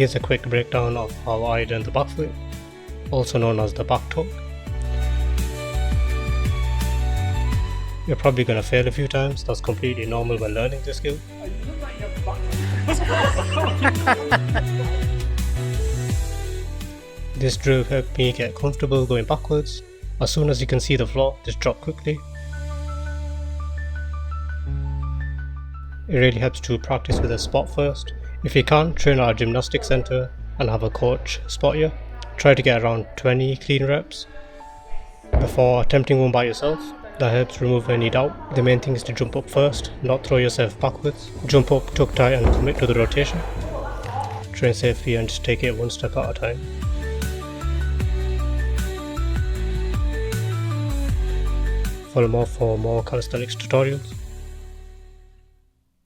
Here's a quick breakdown of how I learned the backflip, also known as the back tuck. You're probably going to fail a few times, that's completely normal when learning this skill. This drill helped me get comfortable going backwards. As soon as you can see the floor, just drop quickly. It really helps to practice with a spot first. If you can, train at a gymnastics centre and have a coach spot you. Try to get around 20 clean reps before attempting one by yourself. That helps remove any doubt. The main thing is to jump up first, not throw yourself backwards. Jump up, tuck tight and commit to the rotation. Train safely and just take it one step at a time. Follow more for more calisthenics tutorials.